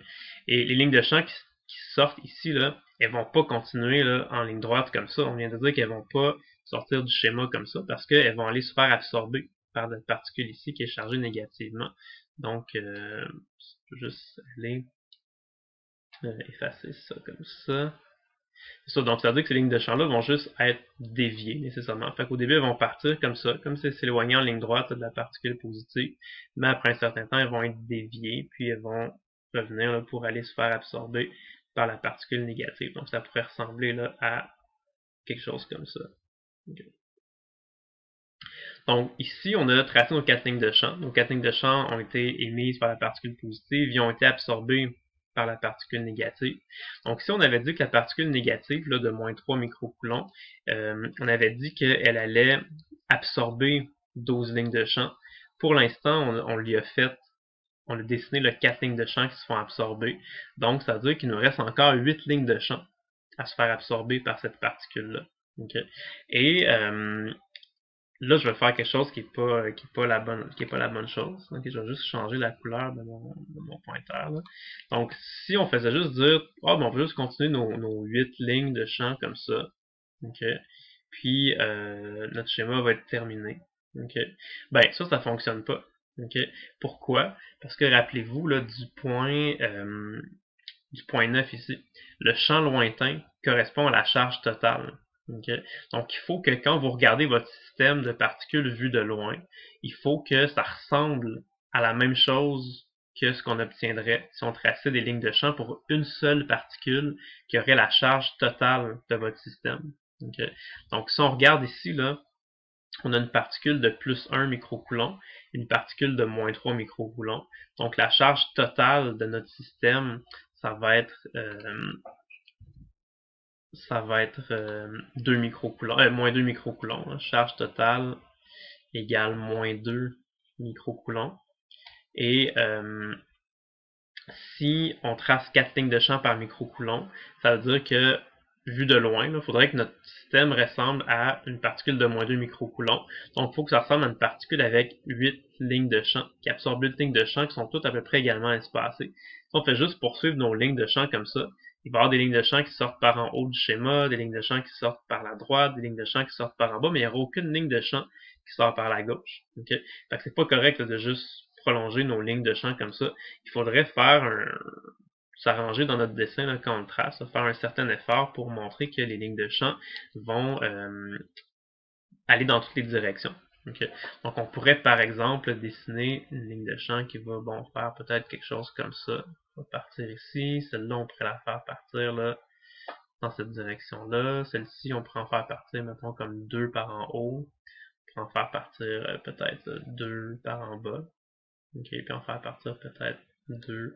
Et les lignes de champ qui sortent ici, là, elles vont pas continuer là, en ligne droite comme ça. On vient de dire qu'elles vont pas sortir du schéma comme ça parce qu'elles vont aller se faire absorber par cette particule ici qui est chargée négativement. Donc, je peux juste aller effacer ça comme ça. C'est ça, donc ça veut dire que ces lignes de champ-là vont juste être déviées nécessairement. Fait qu'au début, elles vont partir comme ça, comme si elles s'éloignaient en ligne droite de la particule positive, mais après un certain temps, elles vont être déviées, puis elles vont revenir là, pour aller se faire absorber par la particule négative. Donc ça pourrait ressembler là, à quelque chose comme ça. Okay. Donc ici, on a tracé nos 4 lignes de champ. Nos 4 lignes de champ ont été émises par la particule positive, ils ont été absorbées par la particule négative. Donc ici, on avait dit que la particule négative là, de moins 3 microcoulombs, on avait dit qu'elle allait absorber 12 lignes de champ. Pour l'instant, on lui a fait, on a dessiné le 4 lignes de champ qui se font absorber. Donc ça veut dire qu'il nous reste encore 8 lignes de champ à se faire absorber par cette particule-là. Okay. Et là, je vais faire quelque chose qui est pas la bonne chose. Okay, je vais juste changer la couleur de mon pointeur. Là. Donc, si on faisait juste dire, oh, ben, on peut juste continuer nos 8 lignes de champ comme ça. Okay. Puis, notre schéma va être terminé. Okay. Ben, ça fonctionne pas. Okay. Pourquoi? Parce que rappelez-vous, là, du point 9 ici, le champ lointain correspond à la charge totale. Okay? Donc, il faut que quand vous regardez votre système de particules vu de loin, il faut que ça ressemble à la même chose que ce qu'on obtiendrait si on traçait des lignes de champ pour une seule particule qui aurait la charge totale de votre système. Okay? Donc, si on regarde ici, là, on a une particule de plus 1 microcoulomb, une particule de moins 3 microcoulomb. Donc, la charge totale de notre système, ça va être 2 microcoulombs, moins 2 microcoulombs. Hein. Charge totale égale moins 2 microcoulombs. Et si on trace 4 lignes de champ par microcoulomb, ça veut dire que, vu de loin, il faudrait que notre système ressemble à une particule de moins 2 microcoulomb. Donc, il faut que ça ressemble à une particule avec 8 lignes de champ, qui absorbe 8 lignes de champ qui sont toutes à peu près également espacées. Si on fait juste poursuivre nos lignes de champ comme ça, il va y avoir des lignes de champ qui sortent par en haut du schéma, des lignes de champ qui sortent par la droite, des lignes de champ qui sortent par en bas, mais il n'y aura aucune ligne de champ qui sort par la gauche. Okay? Fait que c'est pas correct là, de juste prolonger nos lignes de champ comme ça. Il faudrait faire s'arranger dans notre dessin là, quand on le trace, faire un certain effort pour montrer que les lignes de champ vont aller dans toutes les directions. Okay? Donc on pourrait par exemple dessiner une ligne de champ qui va faire peut-être quelque chose comme ça. On va partir ici, celle-là on pourrait la faire partir là, dans cette direction-là. Celle-ci on pourrait en faire partir, mettons, comme 2 par en haut. On pourrait en faire partir peut-être 2 par en bas. Okay? Puis en faire partir peut-être 2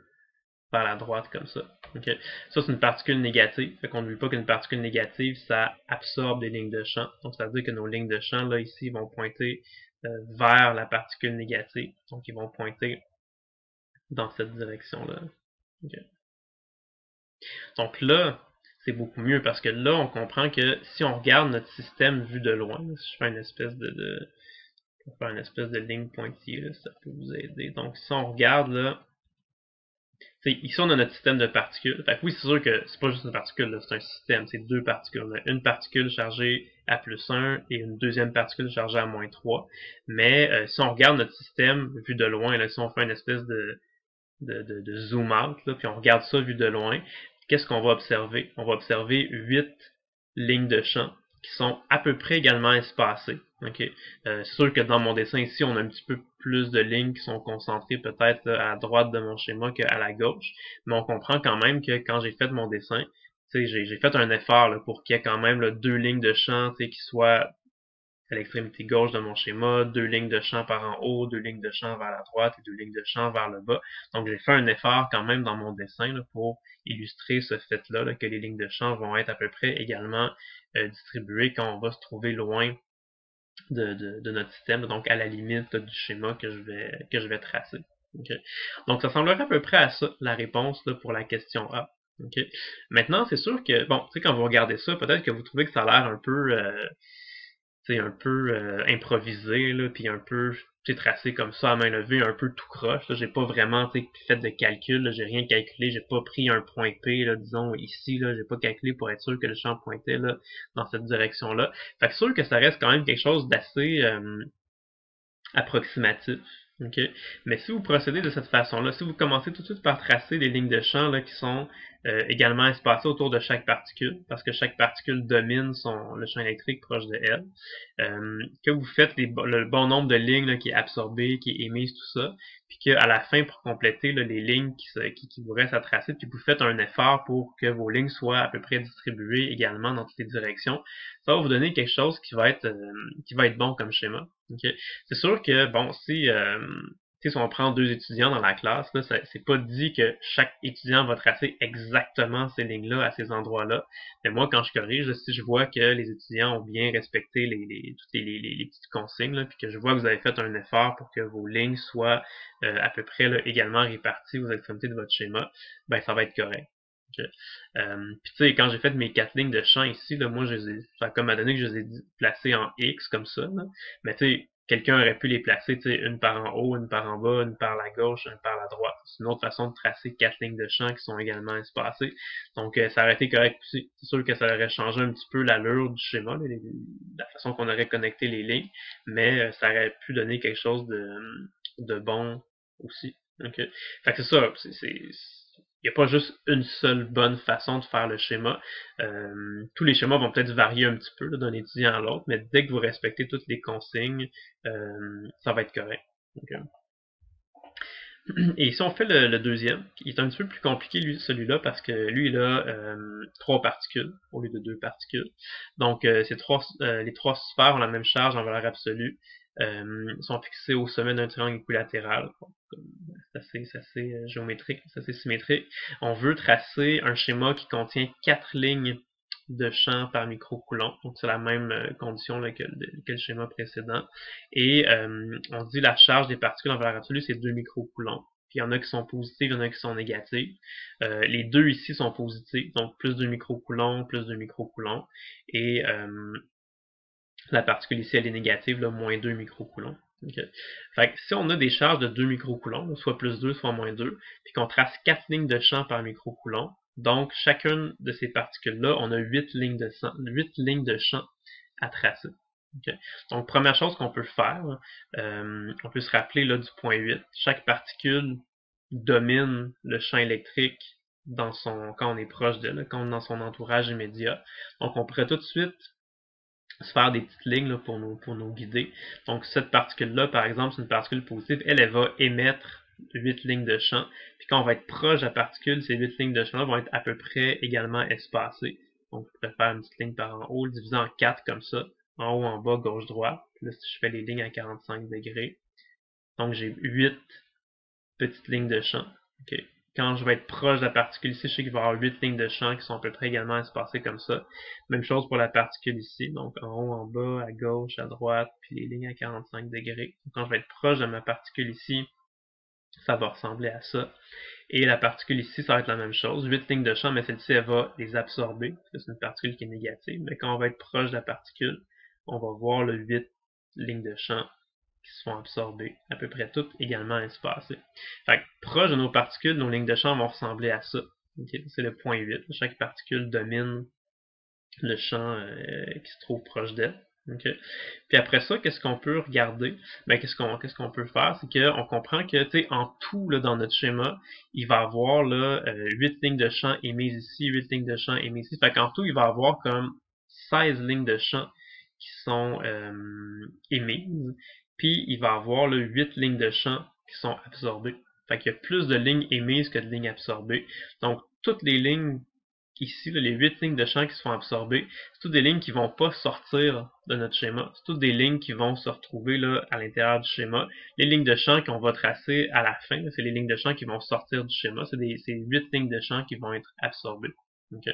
par la droite comme ça. Okay? Ça, c'est une particule négative. Fait qu'on ne veut pas qu'une particule négative, ça absorbe des lignes de champ. Donc, ça veut dire que nos lignes de champ, là, ici, vont pointer vers la particule négative. Donc, ils vont pointer dans cette direction-là. Okay? Donc là, c'est beaucoup mieux parce que là, on comprend que si on regarde notre système vu de loin, si je fais une espèce faire une espèce de ligne pointillée, ça peut vous aider. Donc, si on regarde là, ici, on a notre système de particules. Fait que oui, c'est sûr que c'est pas juste une particule, c'est un système, c'est deux particules. On a une particule chargée à plus 1 et une deuxième particule chargée à moins 3. Mais si on regarde notre système vu de loin, là, si on fait une espèce de zoom out, là, puis on regarde ça vu de loin, qu'est-ce qu'on va observer? On va observer 8 lignes de champ qui sont à peu près également espacées. Okay? C'est sûr que dans mon dessin ici, on a un petit peu plus de lignes qui sont concentrées peut-être à droite de mon schéma qu'à la gauche, mais on comprend quand même que quand j'ai fait mon dessin, j'ai fait un effort là, pour qu'il y ait quand même là, 2 lignes de champ qui soient à l'extrémité gauche de mon schéma, 2 lignes de champ par en haut, 2 lignes de champ vers la droite et 2 lignes de champ vers le bas. Donc j'ai fait un effort quand même dans mon dessin là, pour illustrer ce fait-là, là, que les lignes de champ vont être à peu près également distribuées quand on va se trouver loin de notre système, donc à la limite là, du schéma que je vais tracer. Okay? Donc ça semblerait à peu près à ça la réponse là, pour la question A. Okay? Maintenant, c'est sûr que, bon, tu sais, quand vous regardez ça, peut-être que vous trouvez que ça a l'air un peu improvisé, là, puis un peu tracé comme ça à main levée, un peu tout croche. J'ai pas vraiment fait de calcul, j'ai rien calculé, j'ai pas pris un point P, là, disons ici, là, j'ai pas calculé pour être sûr que le champ pointait là, dans cette direction-là. Fait que sûr que ça reste quand même quelque chose d'assez approximatif. Okay? Mais si vous procédez de cette façon-là, si vous commencez tout de suite par tracer des lignes de champ là, qui sont également espacées autour de chaque particule, parce que chaque particule domine le champ électrique proche de elle, que vous faites le bon nombre de lignes là, qui est absorbé, qui est émise, tout ça, puis qu'à la fin, pour compléter là, les lignes qui vous restent à tracer, puis vous faites un effort pour que vos lignes soient à peu près distribuées également dans toutes les directions, ça va vous donner quelque chose qui va être bon comme schéma. Okay? C'est sûr que, bon, si on prend 2 étudiants dans la classe, là, c'est pas dit que chaque étudiant va tracer exactement ces lignes-là à ces endroits-là. Mais moi, quand je corrige, si je vois que les étudiants ont bien respecté toutes les petites consignes, là, puis que je vois que vous avez fait un effort pour que vos lignes soient à peu près là, également réparties aux extrémités de votre schéma, ben ça va être correct. Okay. Puis tu sais, quand j'ai fait mes 4 lignes de champ ici, là, moi, ça a comme à donné que je les ai placées en X comme ça. Là. Mais tu sais, quelqu'un aurait pu les placer, une par en haut, une par en bas, une par la gauche, une par la droite. C'est une autre façon de tracer 4 lignes de champ qui sont également espacées. Donc, ça aurait été correct aussi. C'est sûr que ça aurait changé un petit peu l'allure du schéma, là, la façon qu'on aurait connecté les lignes, mais ça aurait pu donner quelque chose de bon aussi. Okay. Fait que c'est ça, il n'y a pas juste une seule bonne façon de faire le schéma. Tous les schémas vont peut-être varier un petit peu d'un étudiant à l'autre, mais dès que vous respectez toutes les consignes, ça va être correct. Okay. Et si on fait le deuxième, qui est un petit peu plus compliqué celui-là, parce que lui il a 3 particules au lieu de 2 particules. Donc les 3 sphères ont la même charge en valeur absolue. Sont fixés au sommet d'un triangle équilatéral. C'est assez géométrique, c'est assez symétrique. On veut tracer un schéma qui contient 4 lignes de champ par microcoulomb. Donc c'est la même condition là, que le schéma précédent. Et on dit la charge des particules en valeur absolue, c'est 2 microcoulombs. puis il y en a qui sont positives, il y en a qui sont négatives. Les deux ici sont positifs, donc plus 2 microcoulombs, plus 2 microcoulombs, et la particule ici, elle est négative, là, moins 2 microcoulombs. Okay. Fait que si on a des charges de 2 microcoulombs, soit plus 2, soit moins 2, puis qu'on trace 4 lignes de champ par microcoulomb, donc chacune de ces particules-là, on a 8 lignes de champ à tracer. Okay. Donc, première chose qu'on peut faire, on peut se rappeler là, du point 8. Chaque particule domine le champ électrique quand on est proche d'elle, quand on est dans son entourage immédiat. Donc, on pourrait tout de suite se faire des petites lignes là, pour nous guider. Donc, cette particule-là, par exemple, c'est une particule positive, elle va émettre 8 lignes de champ. Puis quand on va être proche de la particule, ces 8 lignes de champ vont être à peu près également espacées. Donc, je pourrais faire une petite ligne par en haut, diviser en 4 comme ça. En haut, en bas, gauche, droite. Puis là, si je fais les lignes à 45 degrés. Donc, j'ai 8 petites lignes de champ. Okay. Quand je vais être proche de la particule ici, je sais qu'il va y avoir 8 lignes de champ qui sont à peu près également espacées comme ça. Même chose pour la particule ici, donc en haut, en bas, à gauche, à droite, puis les lignes à 45 degrés. Donc, quand je vais être proche de ma particule ici, ça va ressembler à ça. Et la particule ici, ça va être la même chose. 8 lignes de champ, mais celle-ci, elle va les absorber, parce que c'est une particule qui est négative. Mais quand on va être proche de la particule, on va voir le 8 lignes de champ qui se font absorber, à peu près toutes également espacées. Fait que proche de nos particules, nos lignes de champ vont ressembler à ça. Okay? C'est le point 8. Chaque particule domine le champ qui se trouve proche d'elle. Okay? Puis après ça, qu'est-ce qu'on peut regarder? Ben, qu'est-ce qu'on peut faire? C'est qu'on comprend que, tu sais, en tout, là, dans notre schéma, il va y avoir, là, 8 lignes de champ émises ici, 8 lignes de champ émises ici. Fait qu'en tout, il va y avoir comme 16 lignes de champ qui sont émises. Puis, il va y avoir, là, 8 lignes de champ qui sont absorbées. Fait qu'il y a plus de lignes émises que de lignes absorbées. Donc, toutes les lignes ici, là, les 8 lignes de champ qui se font absorber, c'est toutes des lignes qui vont pas sortir de notre schéma. C'est toutes des lignes qui vont se retrouver là, à l'intérieur du schéma. Les lignes de champ qu'on va tracer à la fin, c'est les lignes de champ qui vont sortir du schéma. C'est 8 lignes de champ qui vont être absorbées. Okay.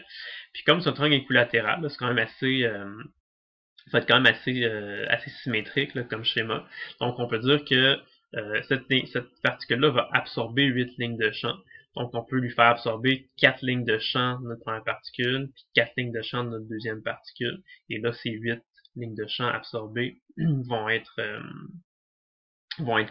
Puis comme c'est un triangle équilatéral, c'est quand même assez... ça va être quand même assez symétrique là, comme schéma. Donc on peut dire que cette particule-là va absorber 8 lignes de champ. Donc on peut lui faire absorber 4 lignes de champ de notre première particule, puis 4 lignes de champ de notre deuxième particule. Et là, ces 8 lignes de champ absorbées vont être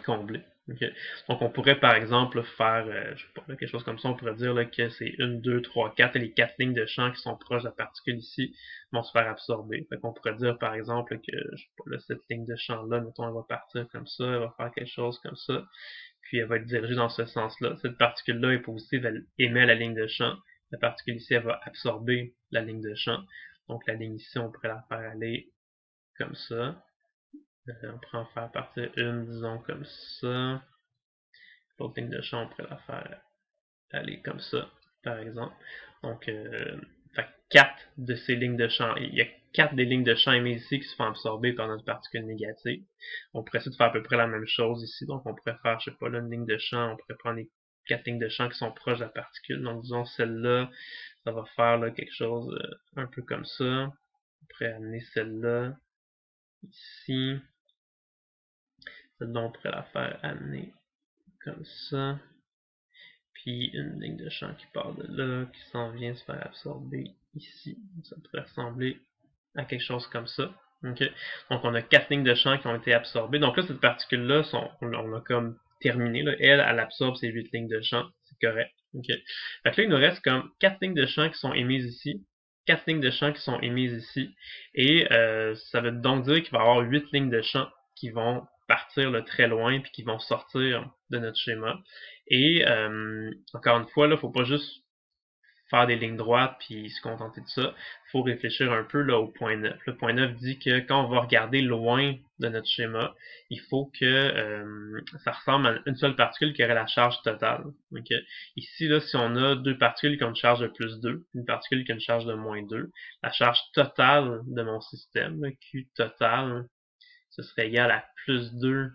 comblées. Okay. Donc on pourrait par exemple faire je sais pas, là, quelque chose comme ça, on pourrait dire là, que c'est 1, 2, 3, 4 et les 4 lignes de champ qui sont proches de la particule ici vont se faire absorber. Fait qu'on pourrait dire par exemple que je sais pas, là, cette ligne de champ là, mettons, elle va partir comme ça, elle va faire quelque chose comme ça, puis elle va être dirigée dans ce sens-là. Cette particule-là est positive, elle émet la ligne de champ. La particule ici, elle va absorber la ligne de champ. Donc la ligne ici, on pourrait la faire aller comme ça. On pourrait en faire partir une, disons, comme ça. L'autre ligne de champ, on pourrait la faire aller comme ça, par exemple. Donc, 4 de ces lignes de champ, il y a 4 des lignes de champ émises ici qui se font absorber par notre particule négative. On pourrait essayer de faire à peu près la même chose ici. Donc, on pourrait faire, je sais pas, là, une ligne de champ, on pourrait prendre les 4 lignes de champ qui sont proches de la particule. Donc, disons, celle-là, ça va faire là, quelque chose un peu comme ça. On pourrait amener celle-là ici. Celle-là, on pourrait la faire amener comme ça. Puis une ligne de champ qui part de là, qui s'en vient se faire absorber ici. Ça pourrait ressembler à quelque chose comme ça. Okay. Donc on a 4 lignes de champ qui ont été absorbées. Donc là, cette particule-là, on a comme terminé. Là. Elle absorbe ces 8 lignes de champ. C'est correct. Okay. Fait que là, il nous reste comme 4 lignes de champ qui sont émises ici. 4 lignes de champ qui sont émises ici. Et ça veut donc dire qu'il va y avoir 8 lignes de champ qui vont partir là, très loin puis qui vont sortir de notre schéma. Et encore une fois, là, faut pas juste faire des lignes droites puis se contenter de ça. Il faut réfléchir un peu là, au point 9. Le point 9 dit que quand on va regarder loin de notre schéma, il faut que ça ressemble à une seule particule qui aurait la charge totale. Okay? Ici, là, si on a deux particules qui ont une charge de plus 2, une particule qui a une charge de moins 2, la charge totale de mon système, là, Q total, ce serait égal à plus 2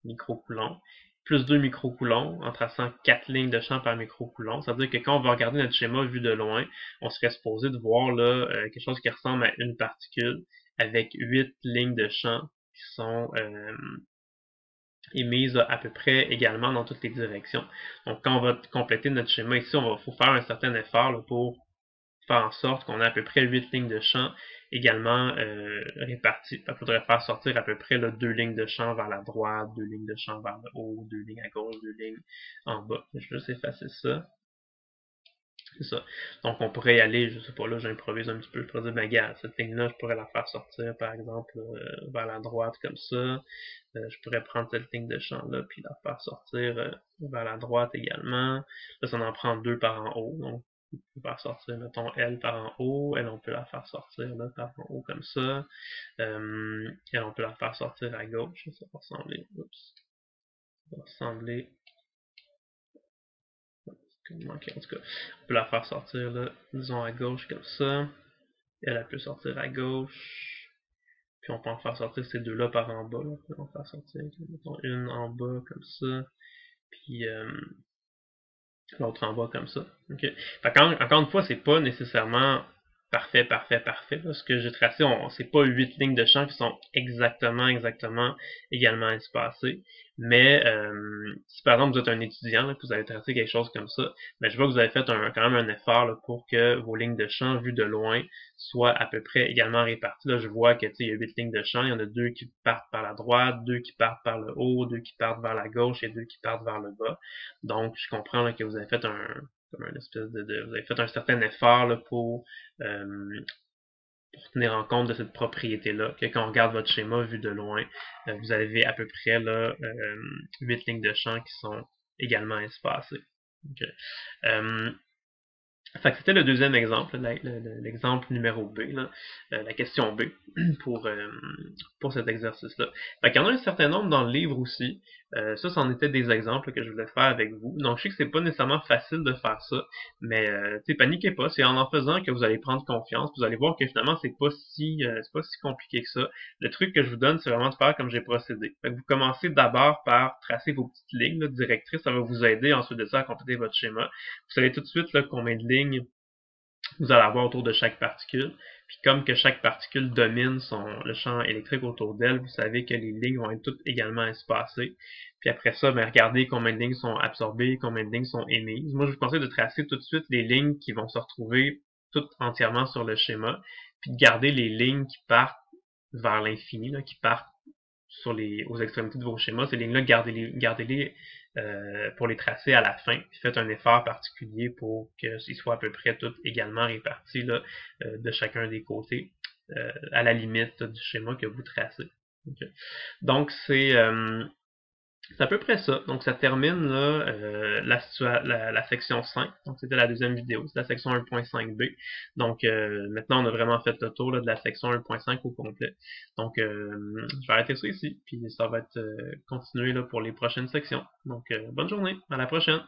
microcoulombs. Plus 2 microcoulombs en traçant 4 lignes de champ par microcoulomb. Ça veut dire que quand on va regarder notre schéma vu de loin, on serait supposé de voir là quelque chose qui ressemble à une particule avec 8 lignes de champ qui sont émise à peu près également dans toutes les directions. Donc quand on va compléter notre schéma ici, faut faire un certain effort là, pour faire en sorte qu'on ait à peu près 8 lignes de champ également réparties. Il faudrait faire sortir à peu près là, 2 lignes de champ vers la droite, 2 lignes de champ vers le haut, 2 lignes à gauche, 2 lignes en bas. Je vais juste effacer ça. C'est ça. Donc on pourrait y aller, je sais pas, là j'improvise un petit peu, je pourrais dire, ben regarde, cette ligne-là, je pourrais la faire sortir par exemple vers la droite comme ça. Je pourrais prendre cette ligne de champ-là, puis la faire sortir vers la droite également. Là, ça en prend 2 par en haut, donc on peut faire sortir, mettons, elle par en haut, elle on peut la faire sortir là, par en haut comme ça. Elle on peut la faire sortir à gauche, ça va ressembler, oups, ça va ressembler en tout cas, on peut la faire sortir là, disons à gauche comme ça. Elle peut sortir à gauche. Puis on peut en faire sortir ces deux-là par en bas. Là. On peut en faire sortir, mettons, une en bas comme ça. Puis l'autre en bas comme ça. Okay. Fait encore une fois, c'est pas nécessairement parfait. Là. Ce que j'ai tracé, c'est pas 8 lignes de champ qui sont exactement également espacées. Mais si par exemple vous êtes un étudiant, là, que vous avez tracé quelque chose comme ça, ben, je vois que vous avez fait quand même un effort là, pour que vos lignes de champ vues de loin soient à peu près également réparties. Là, je vois que il y a 8 lignes de champ, il y en a 2 qui partent par la droite, 2 qui partent par le haut, 2 qui partent vers la gauche et 2 qui partent vers le bas. Donc, je comprends là, que vous avez fait comme une espèce vous avez fait un certain effort là, pour tenir en compte de cette propriété-là, que quand on regarde votre schéma vu de loin, vous avez à peu près là, 8 lignes de champ qui sont également espacées. Okay. Fait que c'était le deuxième exemple, l'exemple numéro B, là, la question B pour cet exercice-là. Fait qu'il y en a un certain nombre dans le livre aussi. Ça, c'en était des exemples que je voulais faire avec vous. Donc, je sais que c'est pas nécessairement facile de faire ça, mais paniquez pas. C'est en faisant que vous allez prendre confiance. Vous allez voir que finalement, c'est pas si compliqué que ça. Le truc que je vous donne, c'est vraiment de faire comme j'ai procédé. Fait que vous commencez d'abord par tracer vos petites lignes là, directrices. Ça va vous aider ensuite de ça à compléter votre schéma. Vous savez tout de suite là, combien de lignes vous allez avoir autour de chaque particule. Puis comme que chaque particule domine le champ électrique autour d'elle, vous savez que les lignes vont être toutes également espacées. Puis après ça, ben, regardez combien de lignes sont absorbées, combien de lignes sont émises. Moi, je vous conseille de tracer tout de suite les lignes qui vont se retrouver toutes entièrement sur le schéma, puis de garder les lignes qui partent vers l'infini, qui partent aux extrémités de vos schémas. Ces lignes-là, gardez-les pour les tracer à la fin. Puis faites un effort particulier pour qu'ils soient à peu près tous également répartis là, de chacun des côtés à la limite du schéma que vous tracez. Okay. Donc c'est à peu près ça. Donc ça termine là, la section 5. Donc c'était la deuxième vidéo. C'est la section 1.5b. Donc maintenant on a vraiment fait le tour là, de la section 1.5 au complet. Donc je vais arrêter ça ici. Puis ça va être continué là, pour les prochaines sections. Donc bonne journée. À la prochaine.